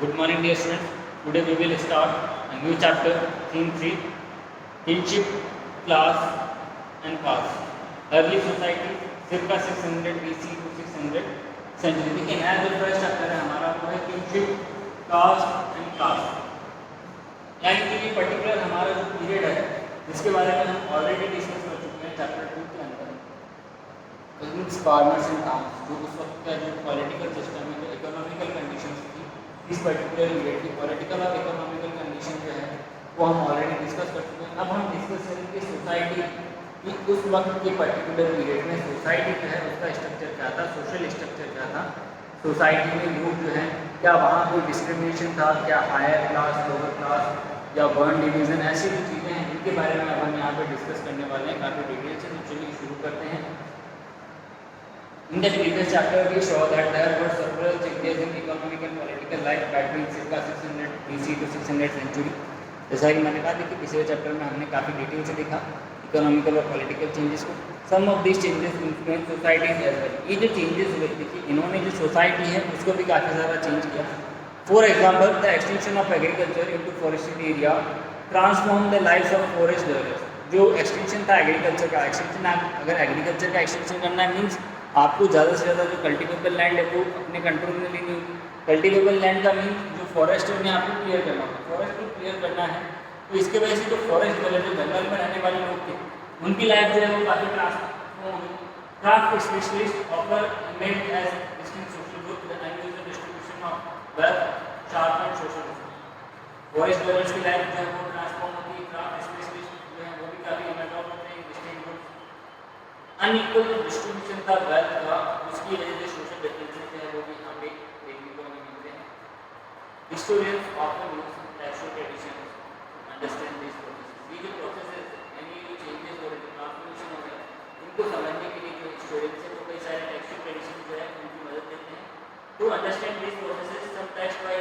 Good morning, dear students. Today we will start a new chapter, Theme 3, Kinship, Class and Caste. Early society, circa 600 BC to 600 century. देखिए नया जो first chapter है हमारा वो है kinship, cast and cast. यानी कि ये पर्टिकुलर हमारा जो पीरियड है जिसके बारे में हम ऑलरेडी डिस्कस कर चुके हैं चैप्टर 2 के अंदर, फार्मर्स एंड टाउन्स, जो उस वक्त का जो पॉलिटिकल सिस्टम है, जो इकोनॉमिकल कंडीशंस थी इस पर्टिकुलर पीरियड की पॉलिटिकल और इकोनॉमिकल कंडीशन जो है वो हम ऑलरेडी डिस्कस कर चुके हैं। अब हम डिस्कस करेंगे सोसाइटी कि उस वक्त के पर्टिकुलर पीरियड में सोसाइटी जो है उसका स्ट्रक्चर क्या था, सोशल स्ट्रक्चर क्या था, सोसाइटी में लोग जो है क्या वहाँ कोई डिस्क्रिमिनेशन था, क्या हायर क्लास, लोअर क्लास या वर्ण डिवीज़न, ऐसी जो चीज़ें हैं इनके बारे में अब हम यहाँ पर डिस्कस करने वाले हैं काफ़ी डिटेल से। तो चलिए शुरू करते हैं। In the previous chapter, we saw that there were several changes in economic and political life between circa 600 BC to 600 century. जैसा कि मैंने कहा देखिए पिछले चैप्टर में हमने काफ़ी डिटेल से देखा इकोनॉमिकल और पॉलिटिकल चेंजेस को। Some of this changes influence societies as well. ये जो चेंजेस हुए देखिए इन्होंने जो सोसाइटी है उसको भी काफ़ी ज़्यादा चेंज किया। For example the extension of agriculture into forested area transform the lives of forest developers. जो एक्सटेंशन था एग्रीकल्चर का, एक्सटेंशन अगर एग्रीकल्चर का एक्सटेंशन करना है मीन्स आपको ज़्यादा से ज़्यादा जो कल्टिवेबल लैंड है वो अपने कंट्रोल में लेनी होगी। कल्टिवेबल लैंड का मीन जो फॉरेस्ट है उन्हें आपको क्लियर करना होगा। फॉरेस्ट को क्लियर करना है तो इसके वजह से जो फॉरेस्ट वाले जो जंगल में रहने वाले लोग थे उनकी लाइफ जो है वो काफ़ी ट्रांसफॉर्म होगी। Craft specialist offer made as distinct social group the unusual distribution of wealth sharp and social. Forest developers की लाइफ जो है वो ट्रांसफॉर्म होती है। क्राफ्ट स्पेशलिस्ट जो है वो भी काफ़ी अंडरडॉग होते हैं। डिस्टिंक्ट ग्रुप अनइक्वल डिस्ट्रीब्यूशन का वेल्थ का उसकी वजह से सोशल डिफरेंसेस जो है वो भी यहाँ पे देखने को हमें मिलते हैं। Historians often use textual traditions to understand this process. ये जो प्रोसेस है यानी ये चेंजेस हो रहे हैं, ट्रांसफॉर्मेशन हो रहा है, इनको समझने के लिए जो हिस्टोरियंस है वो कई सारे टेक्सचुअल ट्रेडिशन जो है उनकी मदद लेते हैं to understand this process. Some text by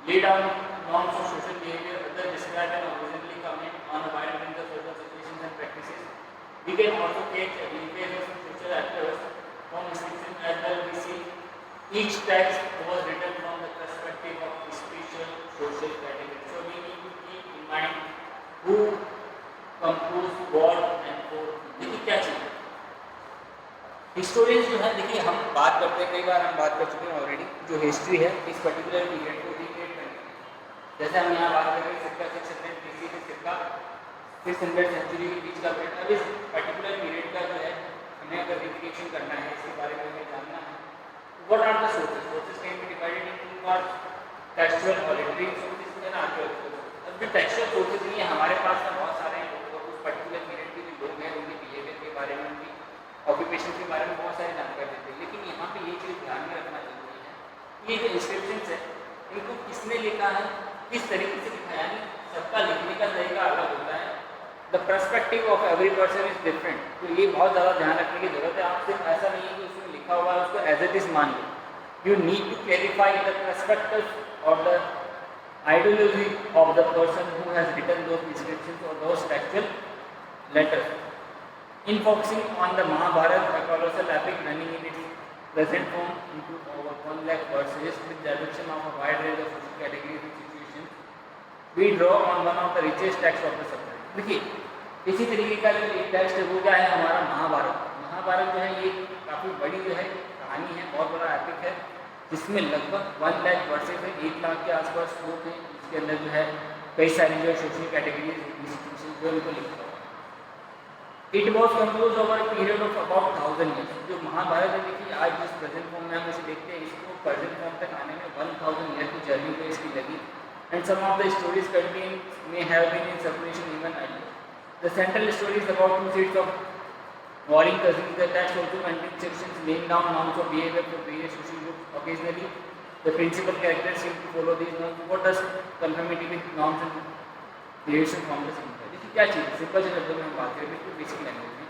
lay down norms of social behavior, others describe and originally comment on a wide range of social situations and practices. We can also take linkage of social actors from inscription as well. We see each text was written from the perspective of special social category. So we need to keep in mind who composed what and for. देखिए क्या चीज़ historians जो है, देखिए हम बात करते हैं, कई बार हम बात कर चुके हैं ऑलरेडी, जो हिस्ट्री है इस पर्टिकुलर पीरियड को रिक्रिएट करने की। जैसे हम यहाँ बात कर रहे हैं circa 600 BC से circa 600 सेंचुरी के बीच का पीरियड। अब इस पर्टिकुलर पीरियड का जो है हमें अगर रिक्रिएशन करना है, इसके बारे में हमें जानना है, what are the sources. Sources can be divided in two parts, textual और literary sources and archaeological sources. अब जो टेक्सचुअल सोर्सेज नहीं है हमारे पास में बहुत सारे हैं, उस पर्टिकुलर पीरियड के जो लोग हैं उनके बिहेवियर के बारे में, उनकी ऑक्यूपेशन के बारे में बहुत सारी जानकारी देते हैं। लेकिन यहाँ पे ये चीज़ ध्यान में रखना जरूरी है, ये जो इंस्क्रिप्शंस है इनको किसने लिखा है, किस तरीके से लिखा है, यानी सबका लिखने का तरीका अलग होता है। The perspective of every person is different. तो ये बहुत ज़्यादा ध्यान रखने की जरूरत है। आप सिर्फ ऐसा नहीं है कि उसमें लिखा हुआ है उसको एज इट इज मान लो। You need to clarify the perspective और the ideology of the person who has written those inscriptions और those textual letters. In focusing on the Mahabharata, a colossal epic running in its present form into over 1 lakh verses with the depiction of a wide range of social categories and situations, we draw on one of the richest texts of the subject. देखिए इसी तरीके का जो एक text है वो क्या है हमारा महाभारत। महाभारत जो है ये काफ़ी बड़ी जो है कहानी है, बहुत बड़ा एपिक है जिसमें लगभग 1 लाख वर्सेज है, 1 लाख के आसपास श्लोक हैं। इसके अंदर जो है कई सारी जो सोशल कैटेगरीज इंस्टीट्यूशन जो उनको लिखा हुआ। It was compose over a period of about 1000 years. जो महाभारत है देखिए आज जिस प्रेजेंट फॉर्म में हम इसे देखते हैं इसको प्रेजेंट फॉर्म तक आने में 1000 ईयर की जर्नी को इसकी लगी। And some of the stories contain may have been in circulation even earlier. The central story is about 2 sets of warring cousins. The text also contains sections laying down norms of behavior for various social groups. Occasionally, the principal characters seem to follow these norms. What does conformity with norms and creation from the same? देखिए क्या चीज़ simple से शब्दों में हम बात करें बिल्कुल basic language में,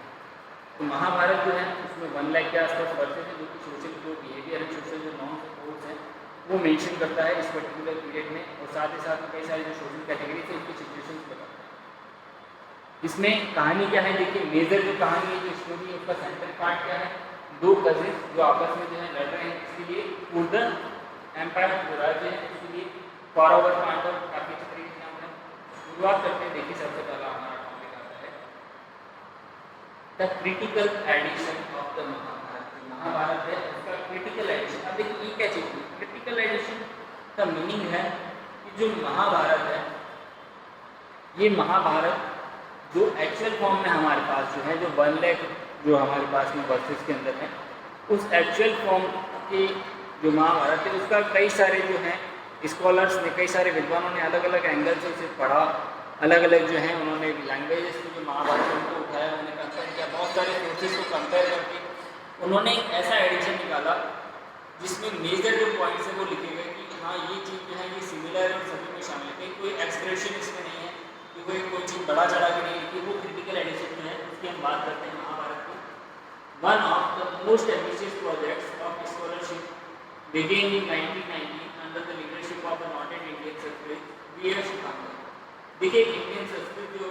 तो महाभारत जो है उसमें 1 लाख के आसपास वर्सेज है जो कि सोशल जो बिहेवियर है, सोशल जो नॉर्म्स और कोड्स हैं वो मेंशन करता है इस पर्टिकुलर पीरियड में। और साथ ही साथ में कई सारी जो सोशल कैटेगरी है उनकी सिचुएशंस बताता है। इसमें कहानी क्या है देखिए, मेजर जो कहानी है जो स्टोरी है उसका सेंट्रल पार्ट क्या है, 2 कजिन्स जो आपस में जो है लड़ रहे हैं इसके लिए पूर्ण एम्पायर जो राज्य है उसके लिए फॉरवर्ड पॉइंट आउट काफ़ी अच्छे तरीके से हमने शुरुआत करते हैं। देखिए सबसे पहला हमारा टॉपिक आता है the critical edition of the Mahabharata. Mahabharata है उसका क्रिटिकल एडिशन। अब देखिए ये क्या चीज़ है, क्रिटिकल एडिशन का मीनिंग है कि जो महाभारत है, ये महाभारत जो एक्चुअल फॉर्म में हमारे पास जो है, जो 1 लाख जो हमारे पास में वर्सेस के अंदर है, उस एक्चुअल फॉर्म के जो महाभारत है उसका कई सारे जो हैं स्कॉलर्स ने, कई सारे विद्वानों ने अलग अलग एंगल से उसे पढ़ा, अलग अलग जो है उन्होंने लैंग्वेजेस को जो महाभारत है उनको उठाया, उन्होंने कंपेयर किया, बहुत सारे सोर्सेस को कंपेयर करके उन्होंने एक ऐसा एडिशन निकाला जिसमें मेजर जो पॉइंट्स है वो लिखे गए कि हाँ ये चीज़ जो है ये सिमिलर और सभी में शामिल है, कोई एक्सप्रेशन इसमें नहीं है कि कोई चीज़ बड़ा चढ़ा के नहीं लिखी। वो क्रिटिकल एडिशन जो है उसकी हम बात करते हैं महाभारत की। One of the most ambitious projects of scholarship began in 1990 under the leadership of a noted Indian sanskrit V.S. Shankar। देखिए इंडियन संस्कृत जो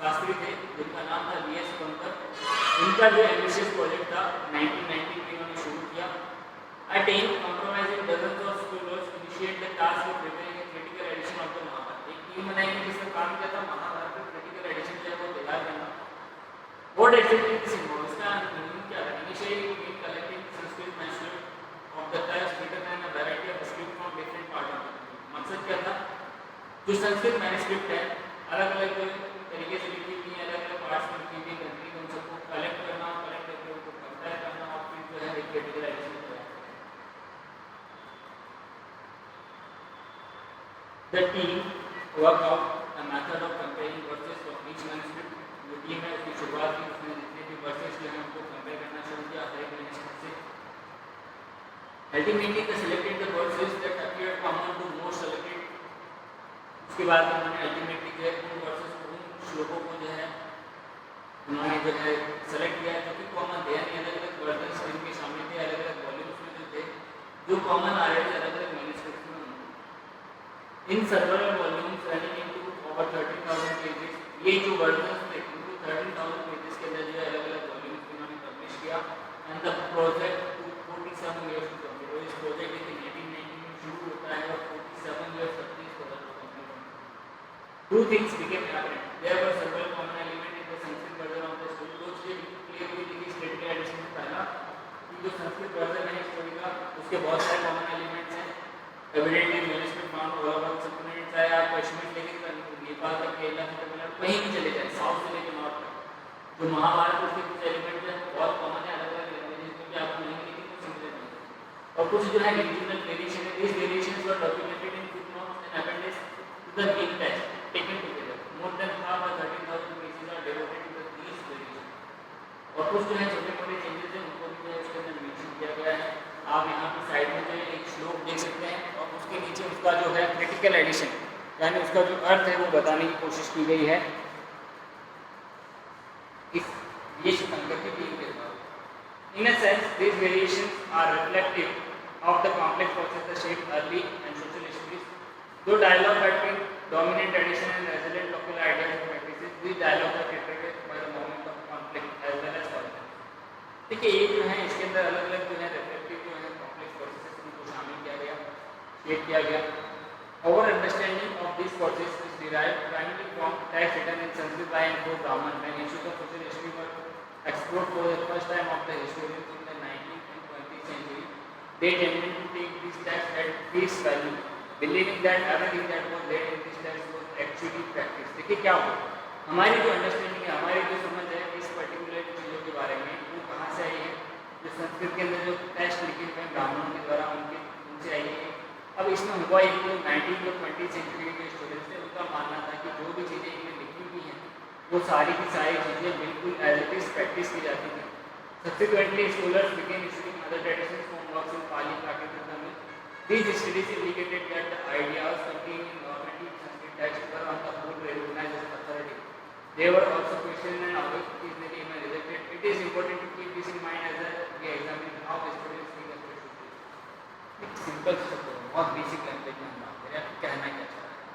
शास्त्री थे जिनका नाम था V.S. Shankar, इनका जो एम्बिशियस प्रोजेक्ट था 1990 में इन्होंने शुरू किया। A team comprising dozens of scholars initiated the task of preparing a critical edition of the Mahabharata। एक टीम बनाई गई जिसका काम क्या था, महाभारत का क्रिटिकल एडिशन जो है वो तैयार करना। What exactly this involves? इसका मीनिंग क्या है? Initially we collected Sanskrit manuscript of the text written in a variety of script from different parts of the country। मकसद क्या था, जो संस्कृत मैन्युस्क्रिप्ट है अलग अलग तरीके से लिखी हुई है, अलग अलग पार्ट्स में लिखी हुई कंट्री को, उन सबको कलेक्ट करना, कलेक्ट करके उनको कंपेयर करना और फिर जो है एक क्रिटिकल एडिशन तैयार करना। The team worked out a method of comparing verses of each manuscript। जो टीम है उसकी शुरुआत की, उसने जितने भी वर्सेस जो हैं उनको कंपेयर करना शुरू किया हर एक मैन्युस्क्रिप्ट से। Ultimately they selected the verses that appeared common to most selected। उसके बाद उन्होंने अल्टीमेटली जो है उन वर्सेस को, उन श्लोकों को जो है उन्होंने जो है सेलेक्ट किया जो कि कॉमन थे, यानी अलग अलग वर्जन्स जिनके शामिल थे, अलग अलग वॉल्यूम्स में जो थे, जो कॉमन आ रहे थे अलग अलग मैन्युस्क्रिप्ट्स में। In several volumes running into over 13,000 pages. ये जो वर्जन्स थे इनको 13,000 पेजेस के अंदर जो है अलग अलग वॉल्यूम्स इन्होंने पब्लिश किया। And the project 47 years to complete। और इस प्रोजेक्ट के 1990 में शुरू होता है और 47 years तक इस प्रोजेक्ट को कंप्लीट होता है। Two things became apparent। There were several common elements in the Sanskrit version of the story। दो चीजें क्लियर हुई थी इस क्रिटिकल एडिशन में। पहला कि जो संस्कृत वर्जन है स्टोरी का उसके बहुत सारे कॉमन एलिमेंट्स हैं। Evidently manuscript found all over subcontinent, चाहे आप कश्मीर लेके नेपाल तक, केरला से तमिलनाडु कहीं भी चले जाए, साउथ से लेकर नॉर्थ तक, जो महाभारत उसके कुछ एलिमेंट हैं बहुत कॉमन है, अलग अलग लैंग्वेजेस में भी आपको नहीं मिलेगी, कुछ सिमिलर नहीं। और कुछ जो है रीजनल वेरिएशन है। This variations were documented in footnotes and appendix to the given text taken together. More than half of 13,000 pages are devoted to these variation. और कुछ जो है छोटे मोटे चेंजेस हैं उनको भी जो है उसके अंदर मेंशन किया गया है। आप यहाँ की साइड में जो है एक श्लोक देख सकते हैं और उसके नीचे उसका जो है क्रिटिकल एडिशन यानी उसका जो अर्थ है वो बताने की कोशिश की गई है इस ये शंकर की टीम के द्वारा। In a sense, these variations are reflective of the complex process that shaped early and social histories। Though dialogue had been dominant tradition and resilient local ideas and practices, these dialogues are characterized by the moment of conflict as well as conflict। देखिए ये जो है इसके अंदर अलग अलग जो है रिफ्लेक्टिव जो है कॉम्प्लेक्स प्रोसेसेस उनको शामिल किया गया, शेप किया गया। Our understanding of these processes is derived primarily from texts written in Sanskrit by and for Brahman when issues of social history were explored for the first time of the historians in the 19th and 20th century। They tended to take these texts at face value, believing that everything that was read in these texts was actually practiced। देखिए क्या हुआ, हमारी जो understanding है, हमारी जो समझ है इस पर्टिकुलर चीज़ों के बारे में वो कहाँ से आई है, जो संस्कृत के अंदर जो टेक्स्ट लिखे हुए हैं ब्राह्मणों के द्वारा उनसे आई है। अब इसमें हुआ एक जो 19th और 20th सेंचुरी के स्टूडेंट्स थे उनका मानना था कि जो भी चीज़ें इनमें लिखी हुई हैं वो सारी की सारी चीज़ें बिल्कुल एज इट इज प्रैक्टिस की जाती थी। Subsequently, scholars began issuing other traditions from works in Pali, Prakrit and Tamil। These studies indicated that the ideas contained in normative Sanskrit texts were on the whole recognized as authority। They were also questioned and occasionally even rejected। It is important to keep this in mind as we examine how students think about it। एक simple शब्द बहुत basic language में हम बात करें, कहना क्या चाह रहे हैं।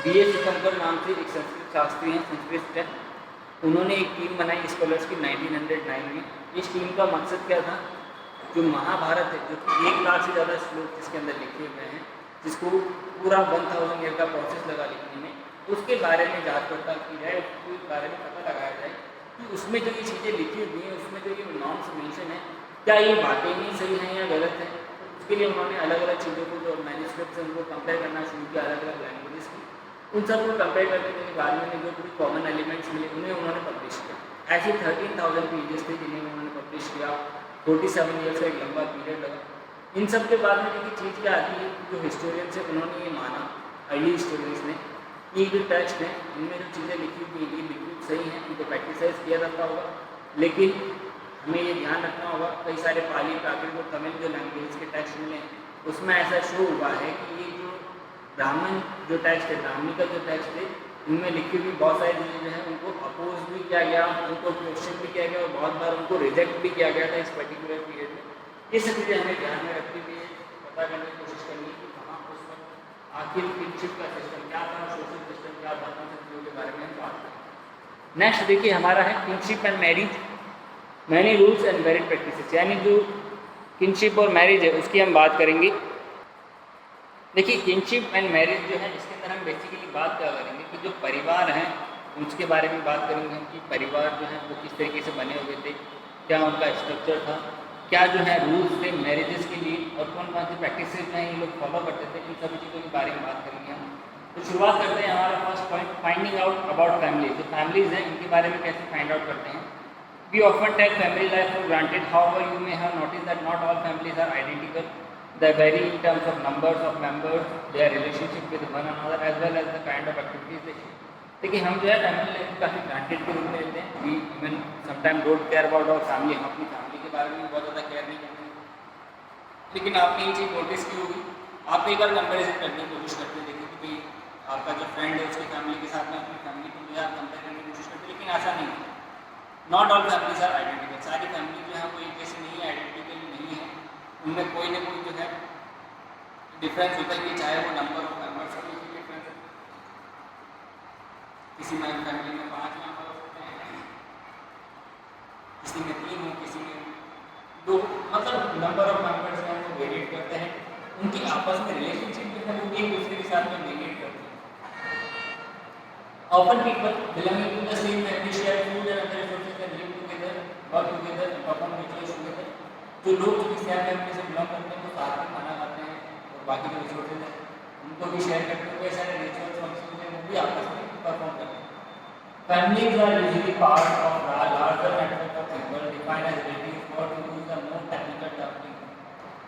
V.S. शंकर नाम से एक संस्कृत शास्त्री हैं, संस्कृत है, उन्होंने एक टीम बनाई स्कॉलर्स की 1909 में। इस टीम का मकसद क्या था, जो महाभारत है, जो कि 1 लाख से ज़्यादा श्लोक जिसके अंदर लिखे हुए हैं, जिसको पूरा 1000 ईयर का प्रोसेस लगा लिखने में, उसके बारे में जांच पड़ताल की जाए, उसके बारे में पता लगाया जाए कि उसमें जो ये चीज़ें लिखी हुई हैं, उसमें जो ये नॉर्म्स मेंशन है, क्या ये बातें नहीं सही हैं या गलत हैं। उसके लिए उन्होंने अलग अलग चीज़ों को, जो मैन्युस्क्रिप्ट हैं, उनको कंपेयर करना शुरू किया, अलग अलग लैंग्वेजेस की। उन सबको कंपेयर करने के बाद में जो भी कॉमन एलिमेंट्स मिले उन्हें उन्होंने पब्लिश किया। ऐसे 13,000 पेजेस थे जिन्हें उन्होंने पब्लिश किया। 47 ईयर्स का एक लंबा पीरियड लगा। इन सब के बाद में देखिए चीज़ क्या आती है, जो हिस्टोरियंस है उन्होंने ये माना, अर्ली हिस्टोरियंस ने, कि जो टेक्स्ट हैं इनमें जो चीज़ें लिखी हुई ये बिल्कुल सही हैं, इनको प्रैक्टिसाइज किया जाता होगा। लेकिन हमें ये ध्यान रखना होगा, कई सारे पाली, प्राकृत और तमिल जो लैंग्वेज के टेक्स्ट मिले उसमें ऐसा शो हुआ है कि ये जो ब्राह्मण जो टेक्स्ट है, ब्राह्मणी का जो टेक्स्ट है, इनमें लिखी हुई बहुत सारी चीज़ें जो हैं उनको अपोज भी किया गया, उनको क्वेश्चन भी किया गया और बहुत बार उनको रिजेक्ट भी किया गया था इस पर्टिकुलर पीरियड में। ये सब चीज़ें हमें ध्यान में रखते हुए पता करने की कोशिश करनी कि वहाँ उस वक्त आखिर किनशिप का सिस्टम क्या था, सोशल सिस्टम क्या था, उन सब चीज़ों के बारे में हम बात करें। नेक्स्ट देखिए हमारा है kinship and marriage, many rules and varied practices, यानी जो किनशिप और मैरिज है उसकी हम बात करेंगे। देखिए किनशिप एंड मैरिज जो है, इसके अंदर हम बेसिकली बात क्या करेंगे कि जो परिवार हैं उसके बारे में बात करेंगे हम कि परिवार जो है वो किस तरीके से बने हुए थे, क्या उनका स्ट्रक्चर था, क्या जो है रूल्स थे मैरिजेस के लिए और कौन कौन सी प्रैक्टिसेस हैं ये लोग फॉलो करते थे, इन सभी चीज़ों के बारे में बात करेंगे हम। तो शुरुआत करते हैं हमारा first point, finding out about family. जो फैमिलीज़ हैं इनके बारे में कैसे फाइंड आउट करते हैं। We often take family life for granted. However, you may have noticed that not all families are identical. They vary in terms of numbers of members, their relationship with one another, as well as the kind of activities they share. देखिए हम जो है family life को काफ़ी granted के रूप में लेते हैं। We even sometime don't care about our family, हम अपनी फैमिली के बारे में बहुत ज़्यादा केयर नहीं करते हैं। लेकिन आपने ये चीज़ नोटिस की होगी, आप एक बार कंपेरिजन करने की कोशिश करते हैं, देखिए कि भाई आपका जो फ्रेंड है उसकी फैमिली के साथ में अपनी फैमिली को जो है आप कंपेयर करने की कोशिश करते हैं, लेकिन ऐसा नहीं है। Not all families are identical, सारी फैमिली जो है वो एक जैसे नहीं है, आइडेंटिकल नहीं है, उनमें कोई ना कोई जो है डिफरेंस होता है कि चाहे वो नंबर ऑफ मेंबर्स का भी डिफरेंस है। किसी में फैमिली में 5 मेंबर होते हैं, किसी में 3 हो, किसी में 2, मतलब नंबर ऑफ मेंबर्स हैं वो वेरिएट करते हैं। उनकी आपस में रिलेशनशिप जो है वो एक दूसरे के साथ में वेरिएट करते हैं। Often people belonging to the same family share food and other resources and live together, work together and perform rituals together. जो लोग जो सेम फैमिली से बिलोंग करते हैं वो साथ में खाना खाते हैं और बाकी जो रिसोर्सेज हैं उनको भी शेयर करते हैं, वैसे सारे रिचुअल्स फंक्शन हैं वो भी आपस में परफॉर्म करते हैं। Families are usually part of larger network of people defined as relatives or to use the more technical term.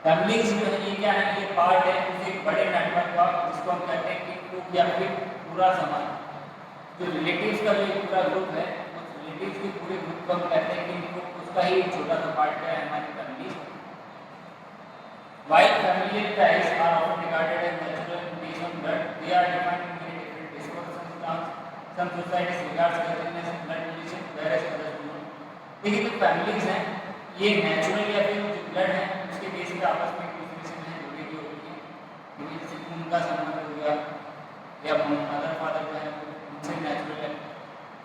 Families जो है ये क्या है, ये पार्ट है उस एक बड़े नेटवर्क का जिसको हम कहते हैं कि ग्रुप या फिर पूरा समाज। जो रिलेटिव्स का जो पूरा ग्रुप है उस रिलेटिव्स के पूरे ग्रुप को हम कहते हैं कि ग्रुप उसका ही एक छोटा सा पार्ट है हमारी family. While familial ties are often regarded as natural based on blood, they are defined in many different ways. For instance, some societies regards cousins as blood relation, whereas others do not. देखिए जो families हैं ये natural या फिर जो blood है उसके base पे आपस में एक दूसरे से जुड़ी हुई होती है, क्योंकि जैसे खून का संबंध हो गया या मदर फादर जो है उनसे नेचुरल है।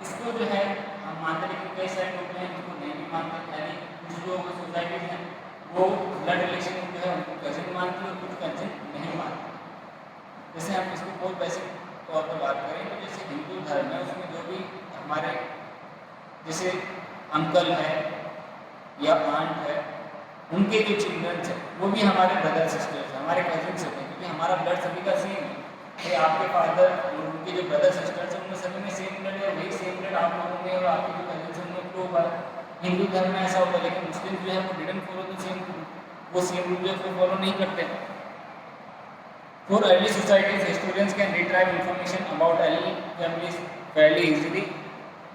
इसको जो है हम मानते हैं, लेकिन कई सारे लोग हैं जिसको नहीं भी मानते, यानी कुछ लोग सोसाइटीज हैं वो ब्लड रिलेशन जो है उनको कजिन मानती है और कुछ कजिन नहीं मानती। जैसे हम इसको बहुत बेसिक तौर पर बात करें तो जैसे हिंदू धर्म है उसमें जो भी हमारे जैसे अंकल है या आंट है उनके जो चिल्ड्रंस हैं वो भी हमारे ब्रदर सिस्टर्स हैं, हमारे कजिन्स होते हैं, क्योंकि हमारा ब्लड सभी का सेम है। कि आपके फादर और उनके जो ब्रदर सिस्टर्स हैं उनमें सभी में सेम ब्लड है, वही सेम ब्लड आप लोगों में और आपके जो कजिन्स हैं उनमें फ्लो हुआ है। हिंदू धर्म में ऐसा होता है, लेकिन मुस्लिम जो है वो didn't follow the same rule, वो सेम रूल जो है फॉलो नहीं करते। For early societies historians can retrieve information about early families Fairlie easily.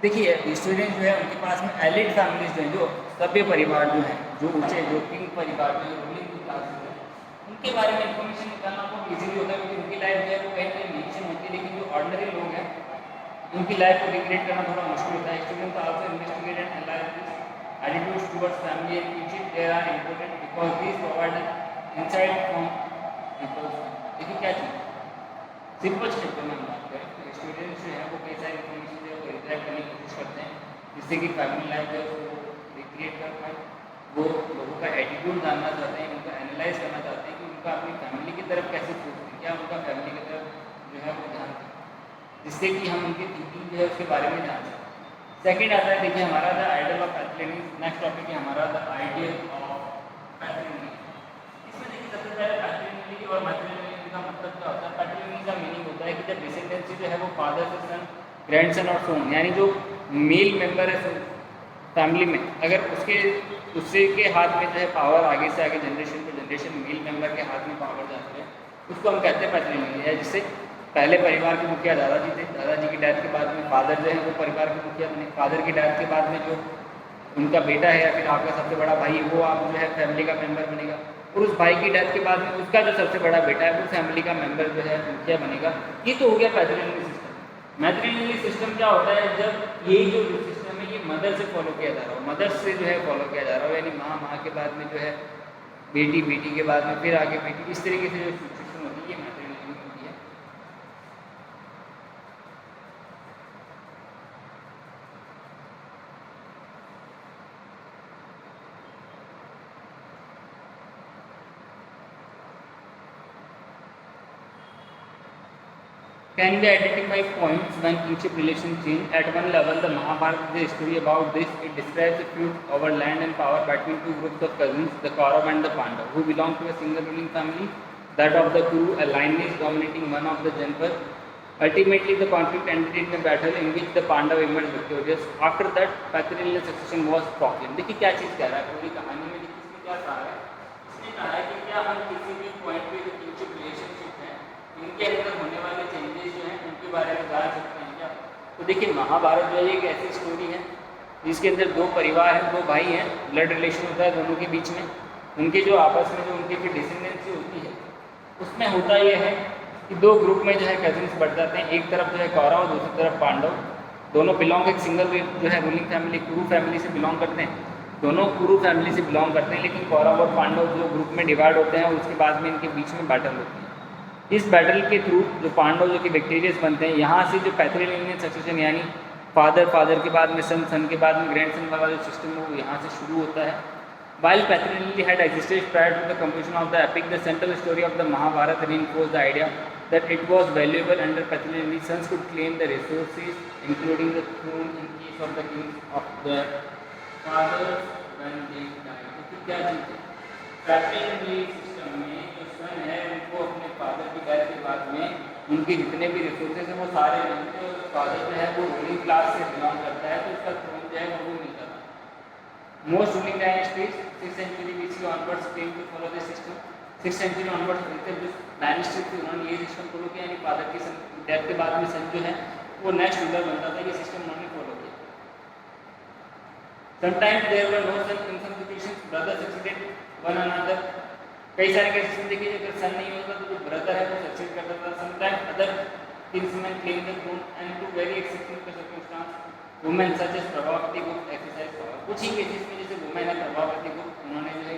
देखिए हिस्टोरियंस जो है उनके पास में एलिट फैमिलीज जो हैं, जो सभ्य परिवार जो हैं, जो ऊँचे जो किंग परिवार जो रूलिंग क्लास जो है उनके बारे में इंफॉर्मेशन निकालना बहुत ईजिली होता है, क्योंकि उनकी लाइफ जो है वो कहीं कहीं मेंशन होती है, लेकिन जो ऑर्डिनरी लोग हैं उनकी लाइफ को रिक्रिएट करना थोड़ा मुश्किल होता है। Students also investigate and analyse this attitudes towards family and kinship. They are important because these provide an insight from people's mind. देखिए क्या चीज़ सिंपल शब्दों में हम बात करें तो स्टूडेंट्स जो है वो कई सारी इन्फॉर्मेशन जो है वो रिट्राइव करने की कोशिश करते हैं जिससे कि फैमिली लाइफ जो है वो रिक्रिएट कर पाए वो लोगों का एटीट्यूड जानना चाहते हैं, उनका एनालाइज करना चाहते हैं कि उनका अपनी फैमिली की तरफ कैसे सोचते हैं, क्या उनका फैमिली की तरफ जो है वो ध्यान दें, जिससे कि हम उनकी थिंकिंग जो है उसके बारे में जान सकते हैं। सेकेंड आता है, देखिए हमारा the ideal of pathology. Next topic है हमारा द आइडियल ऑफ पैथोलॉजी। इसमें देखिए सबसे पहले पैथोलॉजी और मैथोलॉजी का मतलब क्या होता है। पैथोलॉजी का मीनिंग होता है कि जब डिसेंडेंसी जो है वो फादर से सन, ग्रैंडसन और सोन, यानी जो मेल मेंबर है फैमिली में, अगर उससे के हाथ में जो है पावर आगे से आगे generation to generation male member के हाथ में पावर जाती है, उसको हम कहते हैं पैथोलॉजी है। जिससे पहले परिवार के मुखिया दादाजी थे, दादाजी की डेथ के बाद में फादर जो है वो परिवार के मुखिया बने, फादर की डेथ के बाद में जो उनका बेटा है या फिर आपका सबसे बड़ा भाई है वो आप जो है फैमिली का मेंबर बनेगा, और उस भाई की डेथ के बाद में उसका जो सबसे बड़ा बेटा है वो फैमिली का मेंबर जो है मुखिया बनेगा। ये तो हो गया पैथोलॉजी सिस्टम। मैथोलॉजी सिस्टम क्या होता है, जब ये जो सिस्टम है ये मदर से फॉलो किया जा रहा हो, मदर से जो है फॉलो किया जा रहा हो, यानी माँ के बाद में जो है बेटी, बेटी के बाद में फिर आगे बेटी, इस तरीके से जो सिचुएशन होती है ये मैथोलॉजी होती है। Can we identify points when kinship relation change? At one level, the Mahabharata is a story about this. It describes a feud over land and power between two groups of cousins, the Kaurav and the Pandav, who belong to a single ruling family, that of the Kuru, a lineage dominating one of the Janpas. Ultimately, the conflict ended in a battle in which the Pandav emerged victorious. After that, patrilineal succession was proclaimed. देखिए क्या चीज़ कह रहा है पूरी कहानी में, देखिए इसमें क्या कहा है, इसने कहा है कि क्या हम किसी भी पॉइंट पे जो किनशिप रिलेशनशिप है इनके अंदर होने वाले चेंजेस जो हैं उनके बारे में जान सकते हैं क्या। तो देखिए महाभारत जो है एक ऐसी स्टोरी है जिसके अंदर दो परिवार हैं, दो भाई हैं, ब्लड रिलेशन होता है दोनों के बीच में, उनके जो आपस में जो उनकी भी डिसेंडेंसी होती है उसमें होता यह है कि दो ग्रुप में जो है कजिन्स बढ़ जाते हैं, एक तरफ जो है कौरव, दूसरी तरफ पांडव। दोनों बिलोंग एक सिंगल जो है रूलिंग फैमिली कुरु फैमिली से बिलोंग करते हैं, दोनों कुरु फैमिली से बिलोंग करते हैं, लेकिन कौरव और पांडव जो ग्रुप में डिवाइड होते हैं उसके बाद में इनके बीच में बैटल होती है। इस बैटल के थ्रू जो पांडव जो कि विक्टोरियस बनते हैं, यहाँ से जो पैथोलिनियन सक्सेशन यानी फादर के बाद में सन के बाद में ग्रैंडसन वाला जो सिस्टम है वो यहाँ से शुरू होता है। While patrilineality had existed prior to the completion of the epic, the central story of the Mahabharata reinforced the idea that it was valuable under patrilineality. Sons could claim the resources, including the throne in case of the kings of their fathers when they died. तो क्या चीज़ है पैट्रिलिनियल system में, जो सन है उनको अपने father की death के बाद में उनके जितने भी रिसोर्सेज हैं वो सारे मिलते हैं, और फादर जो है वो रूलिंग क्लास से बिलोंग करता है तो उसका थ्रोन जो है वो मिलता है। Most ruling dynasties 6th century BC onwards came to follow this system. 6th century onwards जिस डायनेस्टी थी उन्होंने ये सिस्टम फॉलो किया, यानी फादर की डेथ के बाद में सन जो है वो नेक्स्ट रूलर बनता था, ये सिस्टम उन्होंने फॉलो किया। Sometimes there were no son in some situations, brothers succeeded one another. कई सारे केसेस में देखिए अगर सन नहीं होता तो जो ब्रदर है वो सक्सेड करता था। Sometimes other kinsmen claimed the throne and to very exceptional circumstances women such as Prabhavati Gupta exercise power. कुछ ही केसेस में जैसे वुमेन है प्रभावती गुप्त, उन्होंने जो है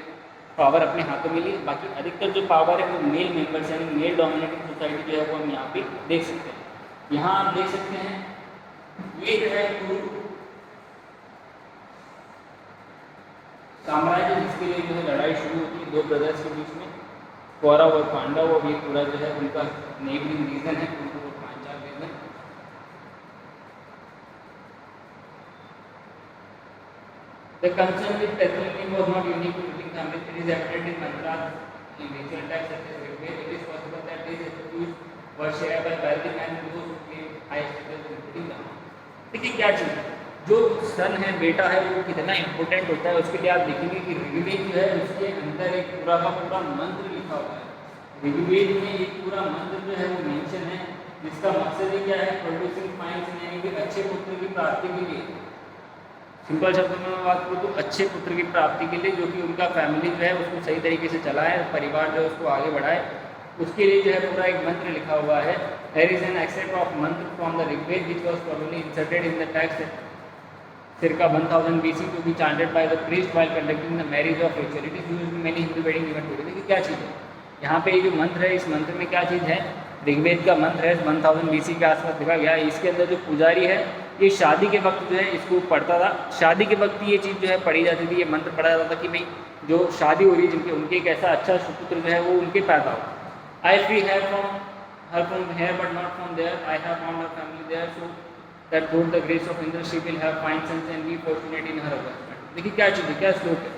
पावर अपने हाथों में ली, बाकी अधिकतर जो पावर है वो मेल मेंबर्स यानी मेल डोमिनेटिंग सोसाइटी जो है वो हम यहाँ पे देख सकते हैं। यहाँ आप देख सकते हैं ये जो है साम्राज्य जिसके लिए जो है लड़ाई शुरू होती है दो ब्रदर्स के बीच में, कौरव और पांडव, और ये पूरा जो है उनका नेबरिंग रीजन है, Panchal region. The concern with patrilineal was not unique to ruling families. It is evident in mantras in ritual texts such as Rigveda. It is possible that these attributes were shared by wealthy men and those who claimed high status including them. देखिए क्या चीज़ है, जो सन है बेटा है वो कितना important होता है उसके लिए आप देखेंगे कि ऋग्वेद जो है उसके अंदर एक पूरा का पूरा मंत्र लिखा हुआ है। ऋग्वेद में एक पूरा मंत्र जो है वो मेंशन है, जिसका मकसद ही क्या है, प्रोड्यूसिंग फाइन यानी कि अच्छे पुत्र की प्राप्ति के लिए। सिंपल शब्दों में मैं बात करूँ तो अच्छे पुत्र की प्राप्ति के लिए, जो कि उनका फैमिली जो है उसको सही तरीके से चलाए, परिवार जो है उसको आगे बढ़ाए, उसके लिए जो है पूरा एक मंत्र लिखा हुआ है। There is an extract of mantra from the Rigveda which was probably inserted in the text circa 1000 BC to be chanted by the priest while conducting the marriage of ritual. It is used in many Hindu wedding event today. देखिए क्या चीज़ है यहाँ पे, ये जो मंत्र है इस मंत्र में क्या चीज़ है, ऋग्वेद का मंत्र है 1000 BC के आसपास लिखा गया है। इसके अंदर जो पुजारी है ये शादी के वक्त जो है इसको पढ़ता था। शादी के वक्त ये चीज़ जो है पढ़ी जाती थी, ये मंत्र पढ़ा जाता था कि भाई जो शादी हो रही है जिनके, उनके एक ऐसा अच्छा सुपुत्र जो है वो उनके पैदा हो। I free her from here but not from there, I have found her family there, so that through the grace of Indra she will have fine sons and be fortunate in her husband. देखिए क्या चीज़ है, क्या श्लोक है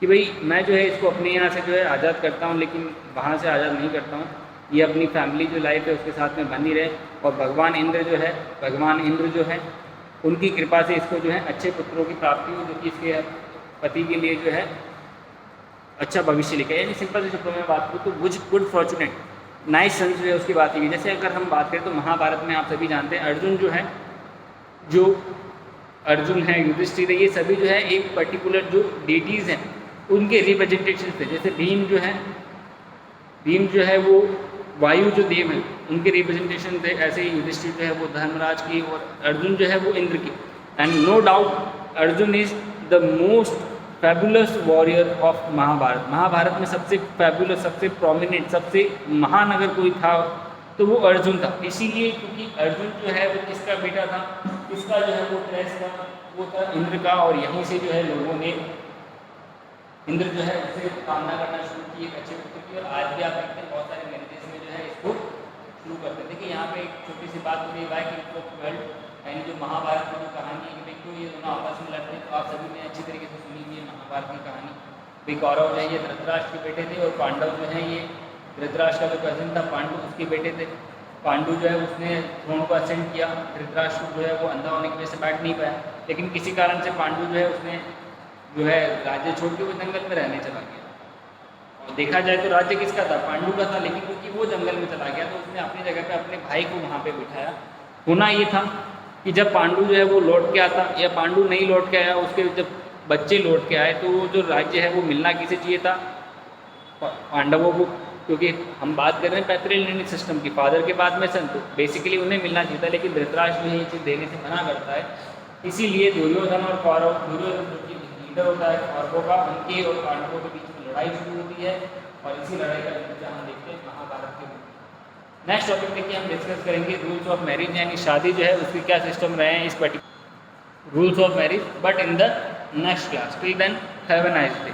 कि भाई मैं जो है इसको अपने यहाँ से जो है आज़ाद करता हूँ, लेकिन वहाँ से आज़ाद नहीं करता हूँ। ये अपनी फैमिली जो लाइफ है उसके साथ में बनी रहे, और भगवान इंद्र जो है उनकी कृपा से इसको जो है अच्छे पुत्रों की प्राप्ति हो, जो कि इसके पति के लिए जो है अच्छा भविष्य लेकर। यानी सिंपल से शब्दों में बात करूँ तो गुड फॉर्चुनेट नाइस सन्स जो है उसकी बात की। जैसे अगर हम बात करें तो महाभारत में आप सभी जानते हैं अर्जुन है, युधिष्ठिर है, ये सभी जो है एक पर्टिकुलर जो डेटीज़ हैं उनके रिप्रेजेंटेशन थे। जैसे भीम जो है वो वायु जो देव हैं उनके रिप्रेजेंटेशन थे, ऐसे ही युधिष्ठिर जो है वो धर्मराज की, और अर्जुन जो है वो इंद्र की। And no doubt Arjun is the most fabulous warrior of Mahabharata. Mahabharata में सबसे फैबुलस, सबसे प्रोमिनेंट, सबसे महान अगर कोई था तो वो अर्जुन था। इसीलिए क्योंकि अर्जुन जो है वो किसका बेटा था, किसका जो है वो ट्रेस था, वो था इंद्र का। और यहीं से जो है लोगों ने इंद्र जो है उससे कामना करना शुरू की एक अच्छे पुत्र की। और आज भी आप देखते हैं बहुत सारे मैरिजेस में जो है इसको शुरू करते हैं। देखिए यहाँ पे एक छोटी सी बात हो रही है कि वर्ल्ड यानी जो महाभारत की जो कहानी है कि भाई क्यों ये दोनों आपस में लड़ते हैं, तो आप सभी ने अच्छी तरीके से सुनी है महाभारत की कहानी। भाई कौरव जो है ये धृतराष्ट्र के बेटे थे, और पांडव जो है ये धृतराष्ट्र का जो कजिन था पांडु उसके बेटे थे। पांडु जो है उसने थ्रोन को असेंड किया, धृतराष्ट्र जो है वो अंधा होने की वजह से बैठ नहीं पाया, लेकिन किसी कारण से पांडु जो है उसने जो है राज्य छोड़ के वो जंगल में रहने चला गया। और देखा जाए तो राज्य किसका था, पांडु का था, लेकिन क्योंकि वो जंगल में चला गया तो उसने अपनी जगह पे अपने भाई को वहाँ पे बिठाया। होना ये था कि जब पांडु जो है वो लौट के आता, या पांडु नहीं लौट के आया, उसके जब बच्चे लौट के आए, तो वो जो राज्य है वो मिलना किसे चाहिए था, पांडवों को। क्योंकि हम बात कर रहे हैं पैट्रिलिनिक सिस्टम की, फादर के बाद में सन, तो बेसिकली उन्हें मिलना चाहिए था, लेकिन धृतराष्ट्र में ये चीज़ देने से मना करता है। इसीलिए दुर्योधन और कौरव, दुर्योधन जो कि लीडर होता है कौरवों का, उनके और पांडवों के बीच में लड़ाई शुरू होती है, और इसी लड़ाई का नतीजा हम देखते हैं महाभारत के। नेक्स्ट टॉपिक देखिए हम डिस्कस करेंगे रूल्स ऑफ मैरिज, यानी शादी जो है उसके क्या सिस्टम रहे हैं इस particular rules of marriage, but in the next class. Till then have a nice day.